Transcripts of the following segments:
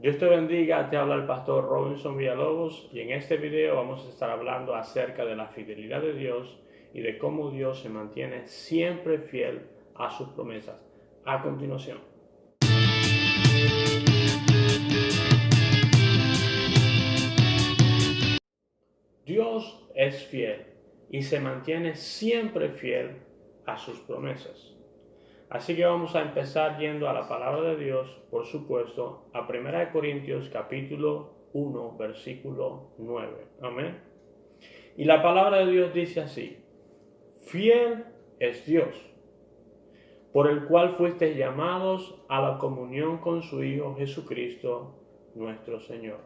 Dios te bendiga, te habla el pastor Robinson Villalobos y en este video vamos a estar hablando acerca de la fidelidad de Dios y de cómo Dios se mantiene siempre fiel a sus promesas. A continuación. Dios es fiel y se mantiene siempre fiel a sus promesas. Así que vamos a empezar yendo a la palabra de Dios, por supuesto, a 1 Corintios capítulo 1, versículo 9. Amén. Y la palabra de Dios dice así: fiel es Dios, por el cual fuisteis llamados a la comunión con su Hijo Jesucristo, nuestro Señor.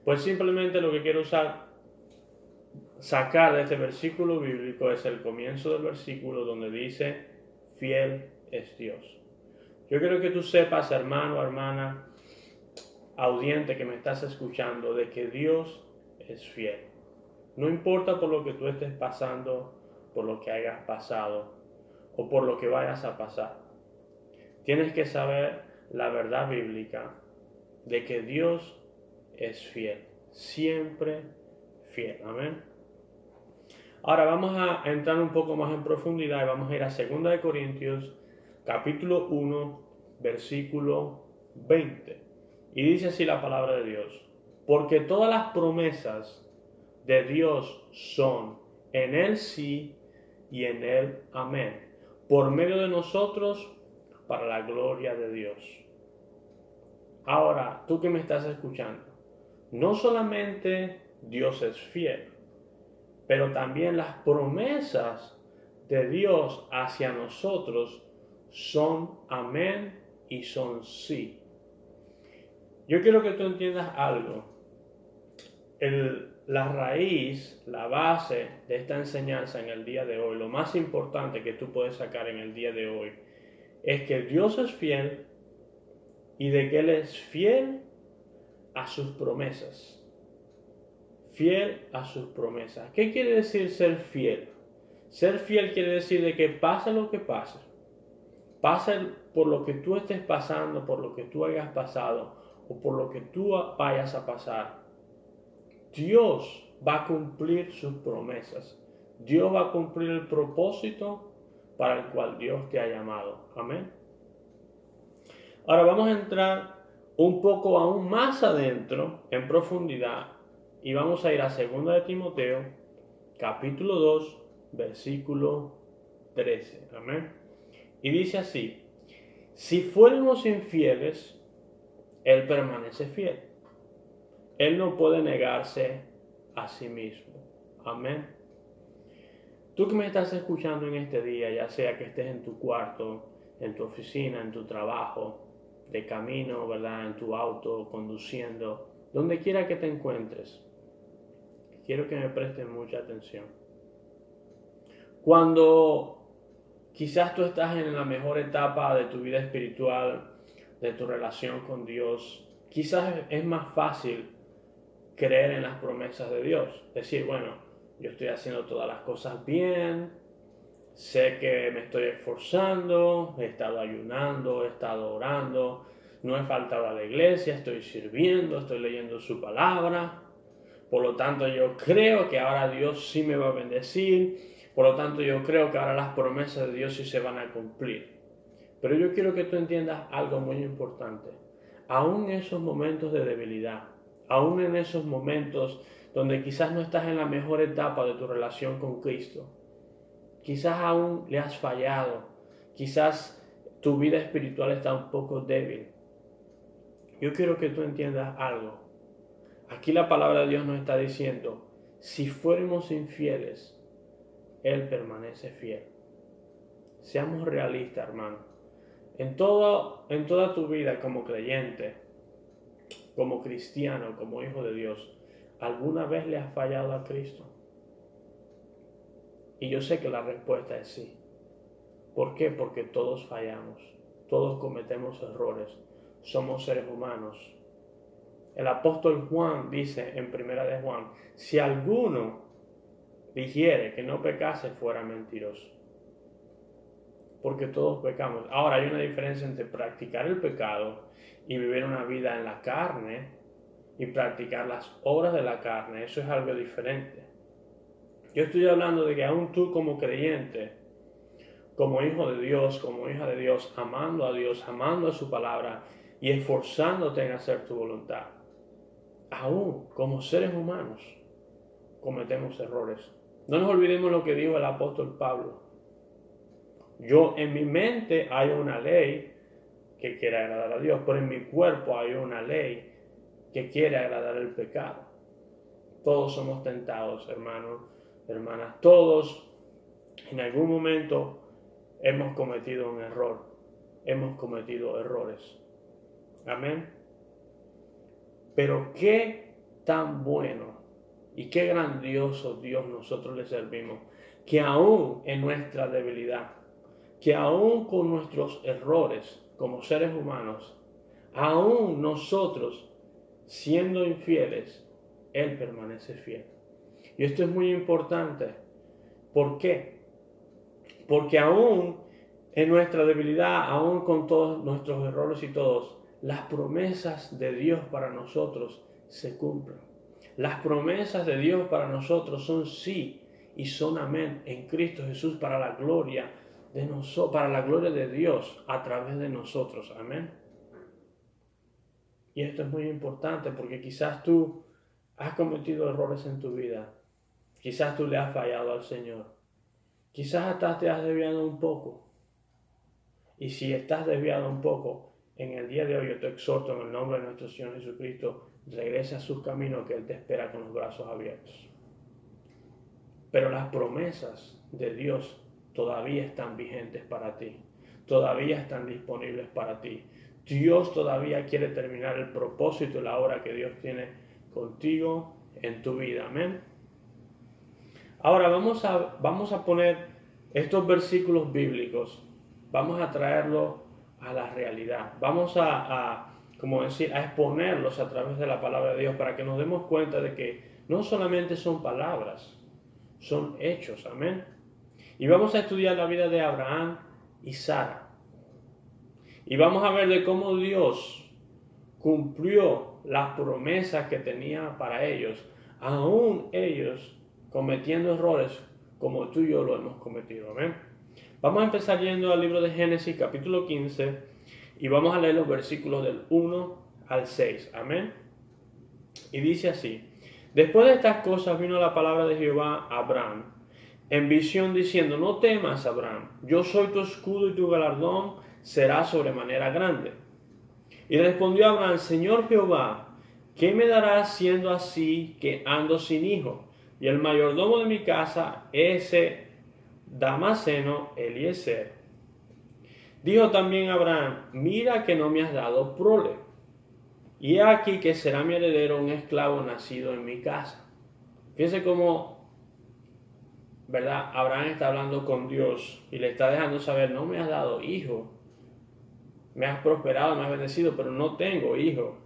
Pues simplemente lo que quiero sacar de este versículo bíblico es el comienzo del versículo donde dice: fiel es Dios. Yo quiero que tú sepas, hermano, hermana, audiente que me estás escuchando, de que Dios es fiel. No importa por lo que tú estés pasando, por lo que hayas pasado o por lo que vayas a pasar. Tienes que saber la verdad bíblica de que Dios es fiel, siempre fiel. Amén. Ahora vamos a entrar un poco más en profundidad y vamos a ir a 2 Corintios capítulo 1, versículo 20. Y dice así la palabra de Dios: porque todas las promesas de Dios son en Él sí y en Él amén, por medio de nosotros, para la gloria de Dios. Ahora, tú que me estás escuchando, no solamente Dios es fiel, pero también las promesas de Dios hacia nosotros son amén y son sí. Yo quiero que tú entiendas algo. La raíz, la base de esta enseñanza en el día de hoy, lo más importante que tú puedes sacar en el día de hoy, es que Dios es fiel y de que Él es fiel a sus promesas. Fiel a sus promesas. ¿Qué quiere decir ser fiel? Ser fiel quiere decir de que pase lo que pase, pase por lo que tú estés pasando, por lo que tú hayas pasado o por lo que tú vayas a pasar, Dios va a cumplir sus promesas. Dios va a cumplir el propósito para el cual Dios te ha llamado. Amén. Ahora vamos a entrar un poco aún más adentro, en profundidad, y vamos a ir a 2 de Timoteo, capítulo 2, versículo 13. Amén. Y dice así: si fuéramos infieles, Él permanece fiel. Él no puede negarse a sí mismo. Amén. Tú que me estás escuchando en este día, ya sea que estés en tu cuarto, en tu oficina, en tu trabajo, de camino, ¿verdad?, en tu auto, conduciendo, donde quiera que te encuentres, quiero que me prestes mucha atención. Cuando quizás tú estás en la mejor etapa de tu vida espiritual, de tu relación con Dios, quizás es más fácil creer en las promesas de Dios. Decir, bueno, yo estoy haciendo todas las cosas bien, sé que me estoy esforzando, he estado ayunando, he estado orando, no he faltado a la iglesia, estoy sirviendo, estoy leyendo su palabra. Por lo tanto, yo creo que ahora Dios sí me va a bendecir. Por lo tanto, yo creo que ahora las promesas de Dios sí se van a cumplir. Pero yo quiero que tú entiendas algo muy importante. Aún en esos momentos de debilidad, aún en esos momentos donde quizás no estás en la mejor etapa de tu relación con Cristo, quizás aún le has fallado, quizás tu vida espiritual está un poco débil, yo quiero que tú entiendas algo. Aquí la palabra de Dios nos está diciendo: si fuéramos infieles, Él permanece fiel. Seamos realistas, hermano. En toda tu vida como creyente, como cristiano, como hijo de Dios, ¿alguna vez le has fallado a Cristo? Y yo sé que la respuesta es sí. ¿Por qué? Porque todos fallamos, todos cometemos errores, somos seres humanos. El apóstol Juan dice en 1 de Juan: si alguno dijere que no pecase, fuera mentiroso. Porque todos pecamos. Ahora hay una diferencia entre practicar el pecado y vivir una vida en la carne y practicar las obras de la carne, eso es algo diferente. Yo estoy hablando de que aún tú como creyente, como hijo de Dios, como hija de Dios, amando a su palabra y esforzándote en hacer tu voluntad, aún como seres humanos cometemos errores. No nos olvidemos lo que dijo el apóstol Pablo. Yo en mi mente hay una ley que quiere agradar a Dios, pero en mi cuerpo hay una ley que quiere agradar el pecado. Todos somos tentados, hermanos, hermanas. Todos en algún momento hemos cometido un error. Hemos cometido errores. Amén. Pero qué tan bueno y qué grandioso Dios nosotros le servimos, que aún en nuestra debilidad, que aún con nuestros errores como seres humanos, aún nosotros siendo infieles, Él permanece fiel. Y esto es muy importante. ¿Por qué? Porque aún en nuestra debilidad, aún con todos nuestros errores y todos, las promesas de Dios para nosotros se cumplen. Las promesas de Dios para nosotros son sí y son amén en Cristo Jesús para la gloria de nosotros, para la gloria de Dios a través de nosotros. Amén. Y esto es muy importante porque quizás tú has cometido errores en tu vida. Quizás tú le has fallado al Señor. Quizás hasta te has desviado un poco. Y si estás desviado un poco, en el día de hoy yo te exhorto en el nombre de nuestro Señor Jesucristo, regresa a sus caminos que Él te espera con los brazos abiertos. Pero las promesas de Dios todavía están vigentes para ti. Todavía están disponibles para ti. Dios todavía quiere terminar el propósito y la obra que Dios tiene contigo en tu vida. Amén. Ahora vamos a poner estos versículos bíblicos, vamos a traerlos a la realidad. Vamos a exponerlos a través de la palabra de Dios para que nos demos cuenta de que no solamente son palabras, son hechos. Amén. Y vamos a estudiar la vida de Abraham y Sara. Y vamos a ver de cómo Dios cumplió las promesas que tenía para ellos, aún ellos cometiendo errores como tú y yo lo hemos cometido. Amén. Vamos a empezar yendo al libro de Génesis capítulo 15 y vamos a leer los versículos del 1 al 6. Amén. Y dice así: después de estas cosas vino la palabra de Jehová a Abraham en visión diciendo: no temas, Abraham, yo soy tu escudo y tu galardón será sobremanera grande. Y respondió Abraham: Señor Jehová, ¿qué me darás siendo así que ando sin hijo? Y el mayordomo de mi casa, ese Damaseno, Eliezer. Dijo también Abraham: mira que no me has dado prole, y he aquí que será mi heredero un esclavo nacido en mi casa. Fíjense cómo, ¿verdad? Abraham está hablando con Dios y le está dejando saber: no me has dado hijo, me has prosperado, me has bendecido, pero no tengo hijo.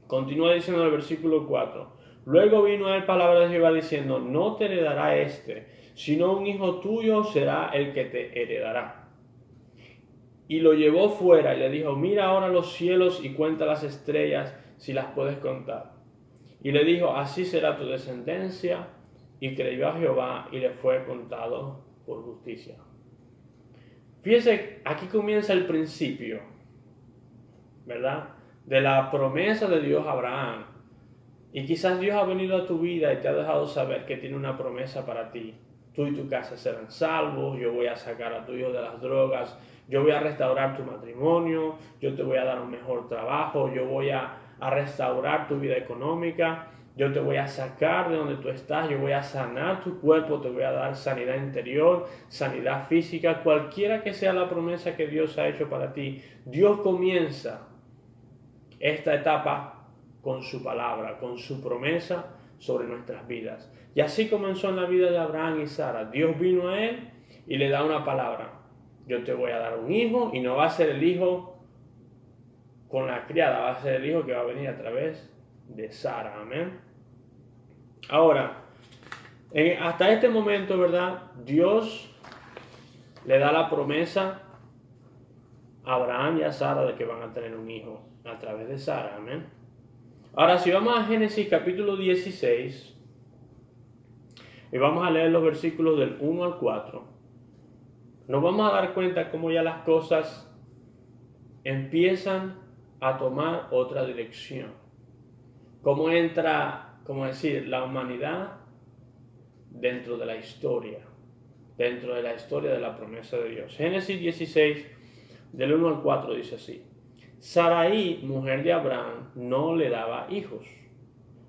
Continúa diciendo en el versículo 4: luego vino a él palabra de Jehová diciendo: no te heredará sino un hijo tuyo será el que te heredará. Y lo llevó fuera y le dijo: mira ahora los cielos y cuenta las estrellas si las puedes contar. Y le dijo: así será tu descendencia. Y creyó a Jehová y le fue contado por justicia. Fíjese, aquí comienza el principio, ¿verdad? De la promesa de Dios a Abraham. Y quizás Dios ha venido a tu vida y te ha dejado saber que tiene una promesa para ti. Tú y tu casa serán salvos, yo voy a sacar a tu hijo de las drogas, yo voy a restaurar tu matrimonio, yo te voy a dar un mejor trabajo, yo voy a restaurar tu vida económica, yo te voy a sacar de donde tú estás, yo voy a sanar tu cuerpo, te voy a dar sanidad interior, sanidad física, cualquiera que sea la promesa que Dios ha hecho para ti. Dios comienza esta etapa con su palabra, con su promesa sobre nuestras vidas. Y así comenzó en la vida de Abraham y Sara. Dios vino a él y le da una palabra: yo te voy a dar un hijo, y no va a ser el hijo con la criada, va a ser el hijo que va a venir a través de Sara. Amén. Ahora, hasta este momento, ¿verdad? Dios le da la promesa a Abraham y a Sara de que van a tener un hijo. a través de Sara, amén. Ahora, si vamos a Génesis capítulo 16, y vamos a leer los versículos del 1 al 4, nos vamos a dar cuenta cómo ya las cosas empiezan a tomar otra dirección. Cómo entra, como decir, la humanidad dentro de la historia de la promesa de Dios. Génesis 16, del 1 al 4 dice así: Sarai, mujer de Abraham, no le daba hijos,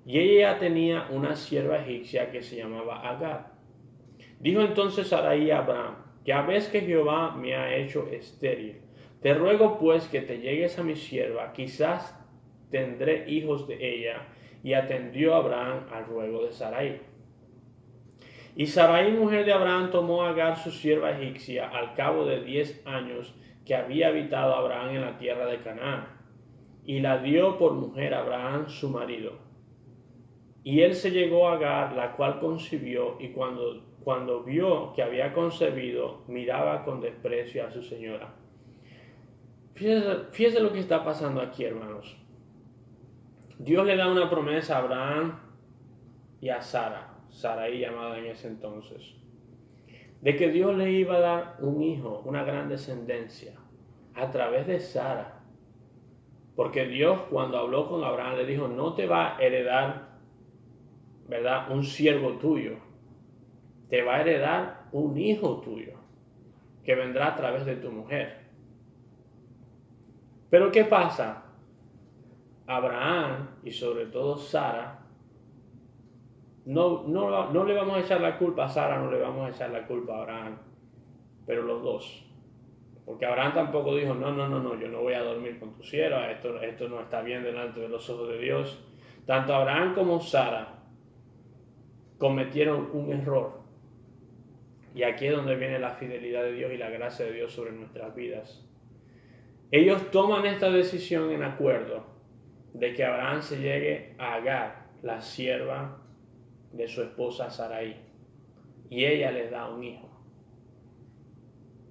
y ella ya tenía una sierva egipcia que se llamaba Agar. Dijo entonces Sarai a Abraham: ya ves que Jehová me ha hecho estéril. Te ruego pues que te llegues a mi sierva, quizás tendré hijos de ella. Y atendió Abraham al ruego de Sarai. Y Sarai, mujer de Abraham, tomó a Agar su sierva egipcia al cabo de 10 años que había habitado Abraham en la tierra de Canaán, y la dio por mujer a Abraham su marido. Y él se llegó a Agar, la cual concibió, y cuando vio que había concebido, miraba con desprecio a su señora. Fíjese lo que está pasando aquí, hermanos. Dios le da una promesa a Abraham y a Sarai llamada en ese entonces, de que Dios le iba a dar un hijo, una gran descendencia, a través de Sara. Porque Dios, cuando habló con Abraham, le dijo: no te va a heredar, ¿verdad?, un siervo tuyo. Te va a heredar un hijo tuyo, que vendrá a través de tu mujer. Pero ¿qué pasa? Abraham y sobre todo Sara, no le vamos a echar la culpa a Sara, no le vamos a echar la culpa a Abraham, pero los dos. Porque Abraham tampoco dijo: no, yo no voy a dormir con tu sierva, esto no está bien delante de los ojos de Dios. Tanto Abraham como Sara cometieron un error. Y aquí es donde viene la fidelidad de Dios y la gracia de Dios sobre nuestras vidas. Ellos toman esta decisión en acuerdo de que Abraham se llegue a Agar, la sierva de su esposa Sarai, y ella les da un hijo.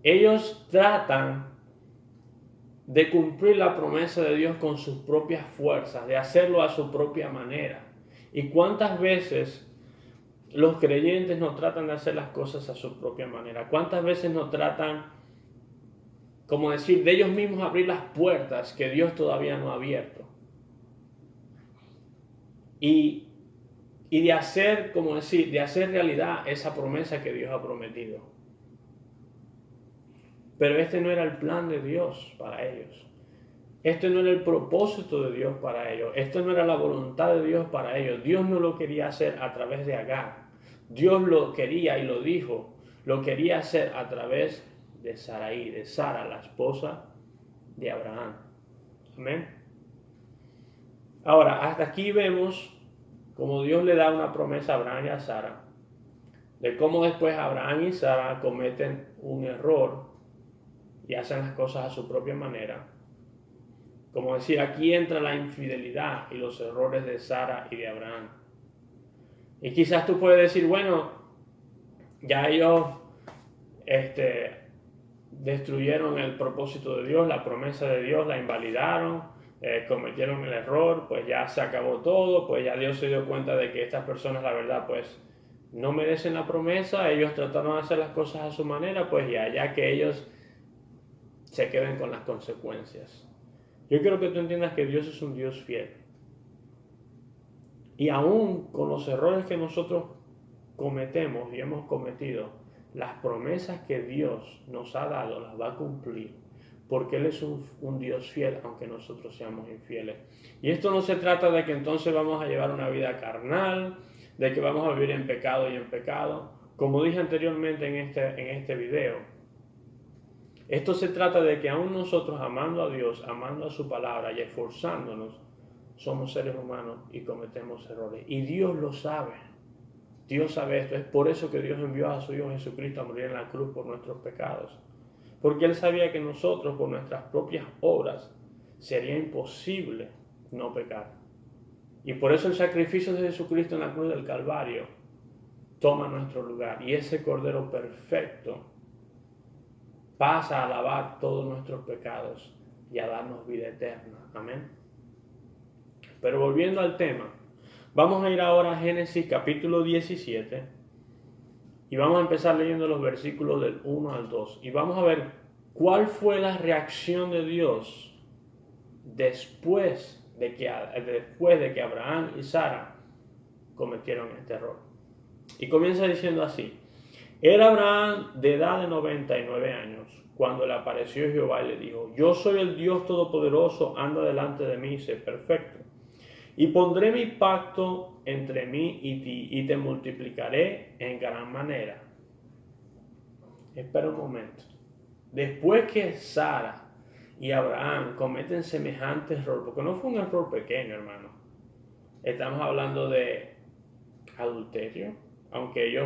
Ellos tratan de cumplir la promesa de Dios con sus propias fuerzas, de hacerlo a su propia manera. ¿Y cuántas veces los creyentes no tratan de hacer las cosas a su propia manera? ¿Cuántas veces no tratan, como decir, de ellos mismos abrir las puertas que Dios todavía no ha abierto? Y de hacer, como decir, de hacer realidad esa promesa que Dios ha prometido. Pero este no era el plan de Dios para ellos. Este no era el propósito de Dios para ellos. Esto no era la voluntad de Dios para ellos. Dios no lo quería hacer a través de Agar. Dios lo quería y lo dijo. Lo quería hacer a través de Sarai, de Sara, la esposa de Abraham. Amén. Ahora, hasta aquí vemos cómo Dios le da una promesa a Abraham y a Sara, de cómo después Abraham y Sara cometen un error y hacen las cosas a su propia manera. Como decir, aquí entra la infidelidad y los errores de Sara y de Abraham. Y quizás tú puedes decir: bueno, ya ellos destruyeron el propósito de Dios, la promesa de Dios, la invalidaron, cometieron el error, pues ya se acabó todo, pues ya Dios se dio cuenta de que estas personas, la verdad, pues no merecen la promesa, ellos trataron de hacer las cosas a su manera, pues ya que ellos se queden con las consecuencias. Yo quiero que tú entiendas que Dios es un Dios fiel. Y aún con los errores que nosotros cometemos y hemos cometido, las promesas que Dios nos ha dado las va a cumplir, porque Él es un Dios fiel, aunque nosotros seamos infieles. Y esto no se trata de que entonces vamos a llevar una vida carnal, de que vamos a vivir en pecado y en pecado. Como dije anteriormente en este video, esto se trata de que aún nosotros, amando a Dios, amando a su palabra y esforzándonos, somos seres humanos y cometemos errores. Y Dios lo sabe. Dios sabe esto. Es por eso que Dios envió a su Hijo Jesucristo a morir en la cruz por nuestros pecados. Porque Él sabía que nosotros, por nuestras propias obras, sería imposible no pecar. Y por eso el sacrificio de Jesucristo en la cruz del Calvario toma nuestro lugar. Y ese Cordero perfecto pasa a lavar todos nuestros pecados y a darnos vida eterna. Amén. Pero volviendo al tema, vamos a ir ahora a Génesis capítulo 17 y vamos a empezar leyendo los versículos del 1 al 2 y vamos a ver cuál fue la reacción de Dios después de que Abraham y Sara cometieron este error. Y comienza diciendo así: era Abraham de edad de 99 años cuando le apareció Jehová y le dijo: yo soy el Dios Todopoderoso, anda delante de mí y sé perfecto. Y pondré mi pacto entre mí y ti, y te multiplicaré en gran manera. Espera un momento. Después que Sara y Abraham cometen semejante error, porque no fue un error pequeño, hermano. Estamos hablando de adulterio, aunque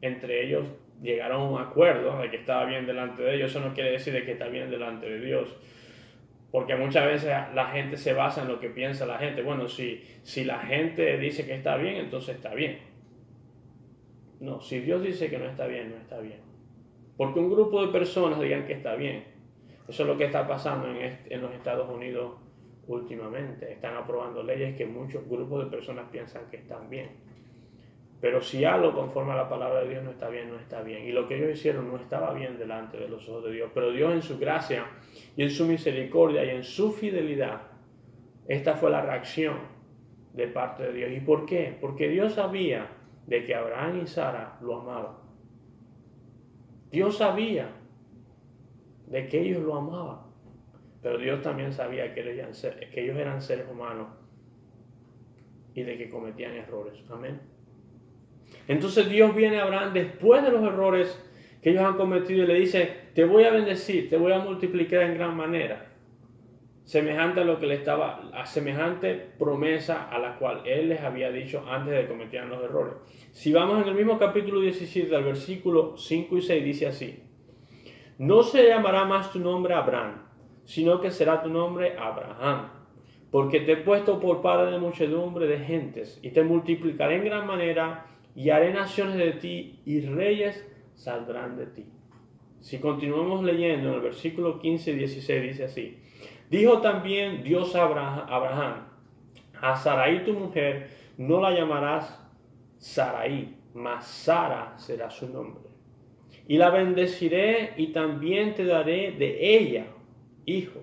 entre ellos llegaron a un acuerdo de que estaba bien delante de ellos, eso no quiere decir de que está bien delante de Dios. Porque muchas veces la gente se basa en lo que piensa la gente. Bueno, si la gente dice que está bien, entonces está bien. No, si Dios dice que no está bien, no está bien. Porque un grupo de personas digan que está bien. Eso es lo que está pasando en los Estados Unidos últimamente. Están aprobando leyes que muchos grupos de personas piensan que están bien. Pero si algo conforme a la palabra de Dios no está bien, no está bien. Y lo que ellos hicieron no estaba bien delante de los ojos de Dios. Pero Dios en su gracia y en su misericordia y en su fidelidad, esta fue la reacción de parte de Dios. ¿Y por qué? Porque Dios sabía de que Abraham y Sara lo amaban. Dios sabía de que ellos lo amaban. Pero Dios también sabía que ellos eran seres humanos y de que cometían errores. Amén. Entonces Dios viene a Abraham después de los errores que ellos han cometido y le dice: te voy a bendecir, te voy a multiplicar en gran manera, semejante a lo que semejante promesa a la cual él les había dicho antes de que cometieran los errores. Si vamos en el mismo capítulo 17, al versículo 5 y 6, dice así: no se llamará más tu nombre Abraham, sino que será tu nombre Abraham, porque te he puesto por padre de muchedumbre de gentes, y te multiplicaré en gran manera, y haré naciones de ti, y reyes saldrán de ti. Si continuamos leyendo en el versículo 15 y 16, dice así: dijo también Dios a Abraham: a Sarai tu mujer no la llamarás Sarai, mas Sara será su nombre. Y la bendeciré, y también te daré de ella hijo.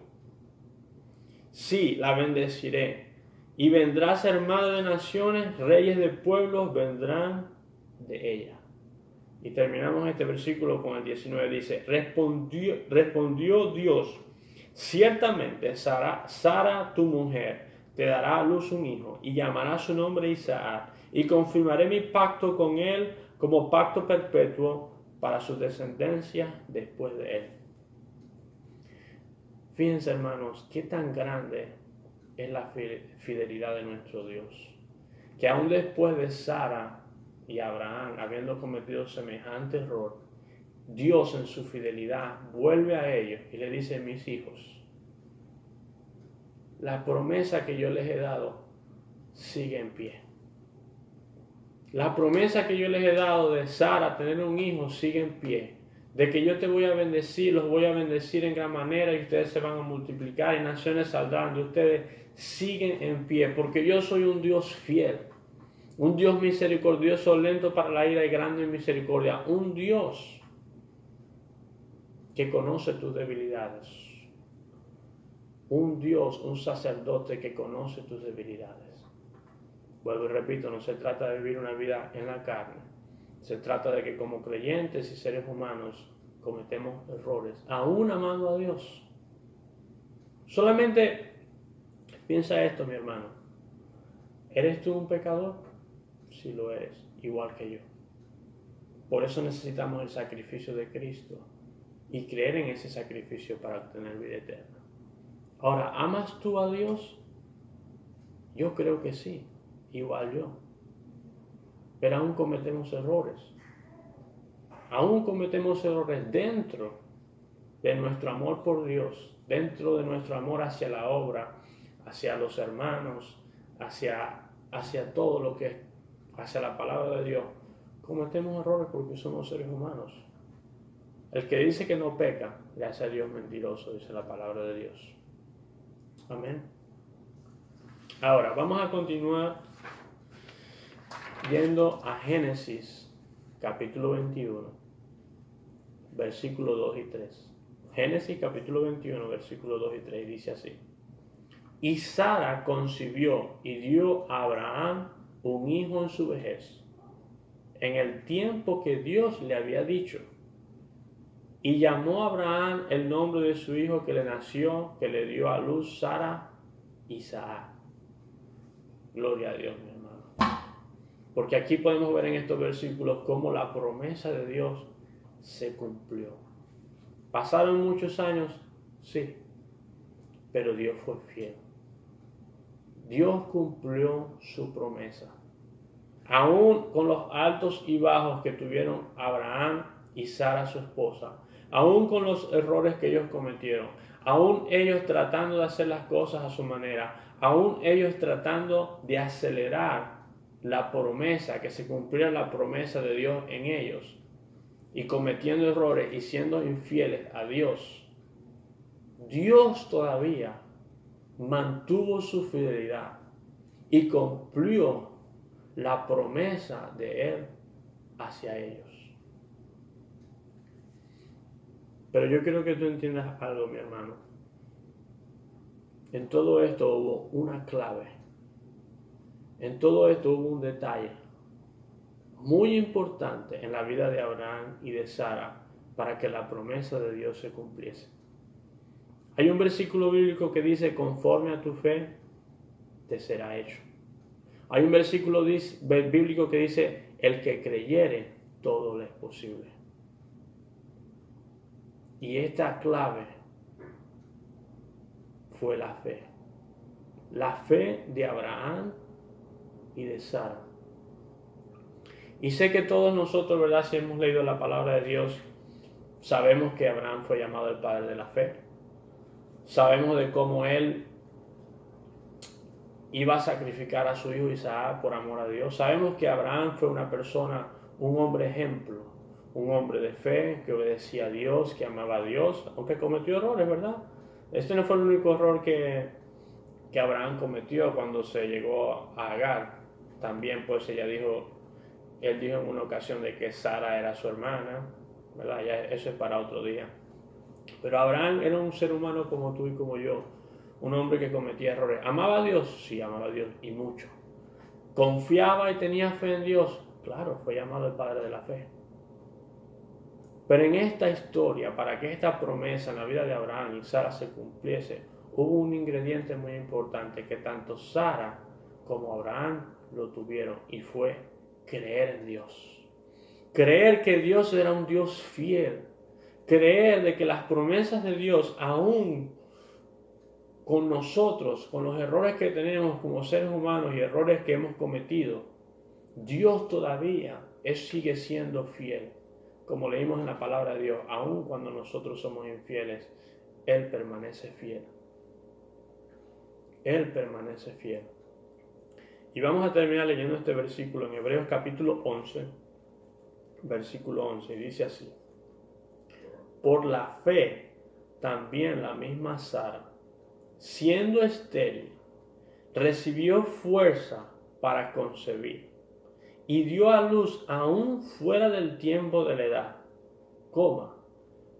Sí, la bendeciré, y vendrá a ser madre de naciones, reyes de pueblos vendrán de ella. Y terminamos este versículo con el 19, dice: respondió Dios: ciertamente Sara tu mujer te dará a luz un hijo, y llamará su nombre Isaac, y confirmaré mi pacto con él como pacto perpetuo para su descendencia después de él. Fíjense, hermanos, qué tan grande es la fidelidad de nuestro Dios, que aún después de Sara y Abraham habiendo cometido semejante error, Dios en su fidelidad vuelve a ellos y le dice: mis hijos, la promesa que yo les he dado sigue en pie. La promesa que yo les he dado de Sara tener un hijo sigue en pie. De que yo te voy a bendecir, los voy a bendecir en gran manera y ustedes se van a multiplicar y naciones saldrán de ustedes, siguen en pie. Porque yo soy un Dios fiel, un Dios misericordioso, lento para la ira y grande en misericordia. Un Dios que conoce tus debilidades. Un Dios, un sacerdote que conoce tus debilidades. Vuelvo y repito, no se trata de vivir una vida en la carne. Se trata de que como creyentes y seres humanos cometemos errores, aún amando a Dios. Solamente piensa esto, mi hermano. ¿Eres tú un pecador? Sí lo eres, igual que yo. Por eso necesitamos el sacrificio de Cristo y creer en ese sacrificio para obtener vida eterna. Ahora, ¿amas tú a Dios? Yo creo que sí, igual yo. Pero aún cometemos errores. Aún cometemos errores dentro de nuestro amor por Dios, dentro de nuestro amor hacia la obra, hacia los hermanos, hacia todo lo que es, hacia la palabra de Dios. Cometemos errores porque somos seres humanos. El que dice que no peca, le hace a Dios mentiroso, dice la palabra de Dios. Amén. Ahora, vamos a continuar yendo a Génesis, capítulo 21, versículos 2 y 3. Génesis, capítulo 21, versículos 2 y 3, dice así. Y Sara concibió y dio a Abraham un hijo en su vejez, en el tiempo que Dios le había dicho. Y llamó a Abraham el nombre de su hijo que le nació, que le dio a luz Sara, Isaac. Gloria a Dios, mi hermano. Porque aquí podemos ver en estos versículos cómo la promesa de Dios se cumplió. ¿Pasaron muchos años? Sí. Pero Dios fue fiel. Dios cumplió su promesa. Aún con los altos y bajos que tuvieron Abraham y Sara, su esposa, aún con los errores que ellos cometieron, aún ellos tratando de hacer las cosas a su manera, aún ellos tratando de acelerar la promesa, que se cumpliera la promesa de Dios en ellos, y cometiendo errores y siendo infieles a Dios, Dios todavía mantuvo su fidelidad y cumplió la promesa de Él hacia ellos. Pero yo quiero que tú entiendas algo, mi hermano. En todo esto hubo una clave. En todo esto hubo un detalle muy importante en la vida de Abraham y de Sara para que la promesa de Dios se cumpliese. Hay un versículo bíblico que dice, conforme a tu fe, te será hecho. Hay un versículo bíblico que dice, el que creyere, todo le es posible. Y esta clave fue la fe. La fe de Abraham y de Sara. Y sé que todos nosotros, ¿verdad? Si hemos leído la palabra de Dios, sabemos que Abraham fue llamado el padre de la fe. Sabemos de cómo él iba a sacrificar a su hijo Isaac por amor a Dios. Sabemos que Abraham fue una persona, un hombre ejemplo, un hombre de fe, que obedecía a Dios, que amaba a Dios, aunque cometió errores, ¿verdad? Este no fue el único error que Abraham cometió cuando se llegó a Agar. También pues él dijo en una ocasión de que Sara era su hermana, ¿verdad? Ya eso es para otro día. Pero Abraham era un ser humano como tú y como yo, un hombre que cometía errores. ¿Amaba a Dios? Sí, amaba a Dios y mucho. ¿Confiaba y tenía fe en Dios? Claro, fue llamado el padre de la fe. Pero en esta historia, para que esta promesa en la vida de Abraham y Sara se cumpliese, hubo un ingrediente muy importante que tanto Sara como Abraham lo tuvieron, y fue creer en Dios. Creer que Dios era un Dios fiel. Creer de que las promesas de Dios, aún con nosotros, con los errores que tenemos como seres humanos y errores que hemos cometido, Dios todavía sigue siendo fiel. Como leímos en la palabra de Dios, aun cuando nosotros somos infieles, Él permanece fiel. Él permanece fiel. Y vamos a terminar leyendo este versículo en Hebreos capítulo 11, versículo 11, y dice así. Por la fe, también la misma Sara, siendo estéril, recibió fuerza para concebir y dio a luz aún fuera del tiempo de la edad,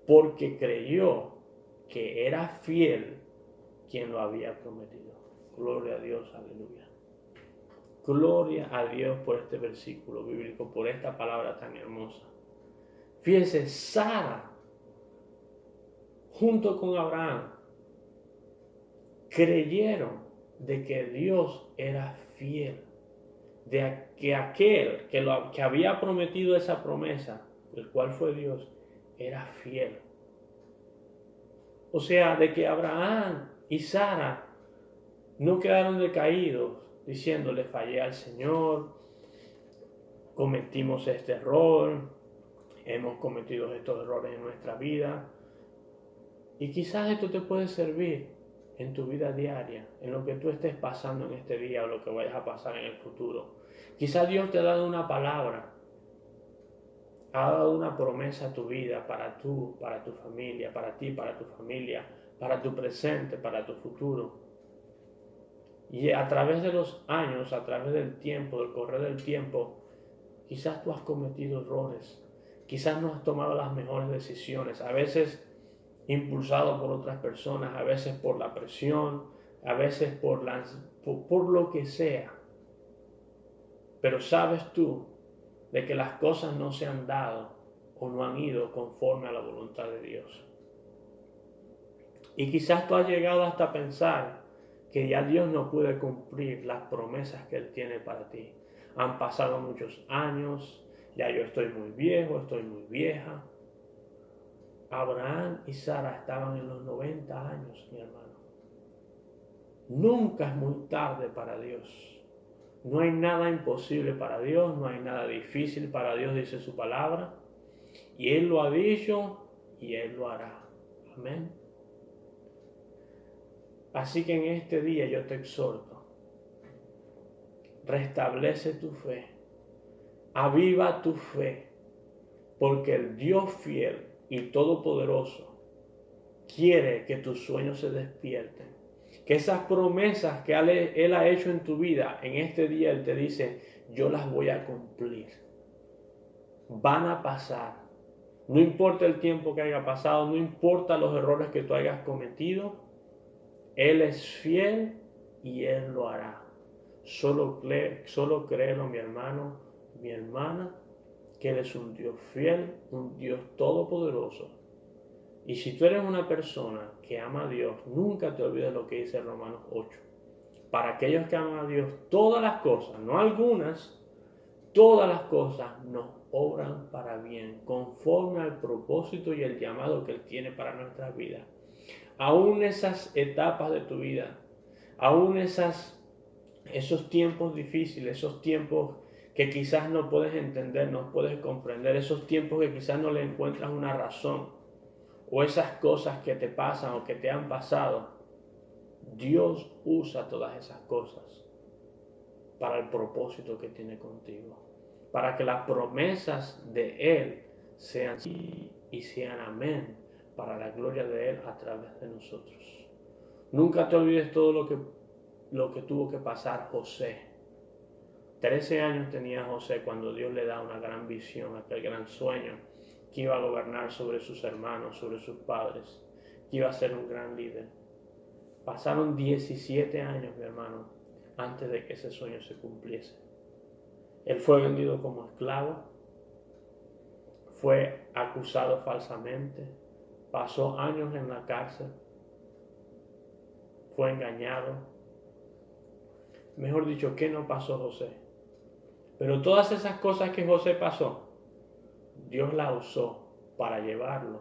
porque creyó que era fiel quien lo había prometido. Gloria a Dios, aleluya. Gloria a Dios por este versículo bíblico, por esta palabra tan hermosa. Fíjense, Sara, junto con Abraham, creyeron de que Dios era fiel, de que aquel que había prometido esa promesa, el cual fue Dios, era fiel. O sea, de que Abraham y Sara no quedaron decaídos diciendo, le fallé al Señor, cometimos este error, hemos cometido estos errores en nuestra vida. Y quizás esto te puede servir en tu vida diaria, en lo que tú estés pasando en este día o lo que vayas a pasar en el futuro. Quizás Dios te ha dado una palabra, ha dado una promesa a tu vida, para tu familia, para ti, para tu familia, para tu presente, para tu futuro. Y a través de los años, a través del tiempo, del correr del tiempo, quizás tú has cometido errores, quizás no has tomado las mejores decisiones, a veces impulsado por otras personas, a veces por la presión, a veces por lo que sea. Pero sabes tú de que las cosas no se han dado o no han ido conforme a la voluntad de Dios. Y quizás tú has llegado hasta pensar que ya Dios no puede cumplir las promesas que Él tiene para ti. Han pasado muchos años, ya yo estoy muy viejo, estoy muy vieja. Abraham y Sara estaban en los 90 años, mi hermano. Nunca es muy tarde para Dios. No hay nada imposible para Dios, no hay nada difícil para Dios, dice su palabra. Y Él lo ha dicho y Él lo hará. Amén. Así que en este día yo te exhorto, restablece tu fe, aviva tu fe, porque el Dios fiel y todopoderoso quiere que tus sueños se despierten, que esas promesas que Él ha hecho en tu vida, en este día Él te dice, yo las voy a cumplir, van a pasar, no importa el tiempo que haya pasado, no importa los errores que tú hayas cometido, Él es fiel y Él lo hará. Solo créelo, mi hermano, mi hermana, que Él es un Dios fiel, un Dios todopoderoso. Y si tú eres una persona que ama a Dios, nunca te olvides lo que dice Romanos 8. Para aquellos que aman a Dios, todas las cosas, no algunas, todas las cosas nos obran para bien, conforme al propósito y el llamado que Él tiene para nuestras vidas. Aún esas etapas de tu vida, aún esos tiempos difíciles, esos tiempos que quizás no puedes entender, no puedes comprender, esos tiempos que quizás no le encuentras una razón, o esas cosas que te pasan o que te han pasado, Dios usa todas esas cosas para el propósito que tiene contigo, para que las promesas de Él sean sí y sean amén, para la gloria de Él a través de nosotros. Nunca te olvides todo lo que tuvo que pasar José. 13 años tenía José cuando Dios le da una gran visión, aquel gran sueño, que iba a gobernar sobre sus hermanos, sobre sus padres, que iba a ser un gran líder. Pasaron 17 años, mi hermano, antes de que ese sueño se cumpliese. Él fue vendido como esclavo, fue acusado falsamente, pasó años en la cárcel, fue engañado. Mejor dicho, ¿qué no pasó José? Pero todas esas cosas que José pasó, Dios la usó para llevarlo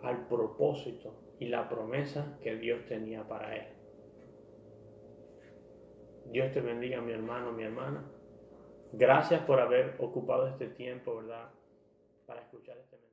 al propósito y la promesa que Dios tenía para él. Dios te bendiga, mi hermano, mi hermana. Gracias por haber ocupado este tiempo, ¿verdad?, para escuchar este mensaje.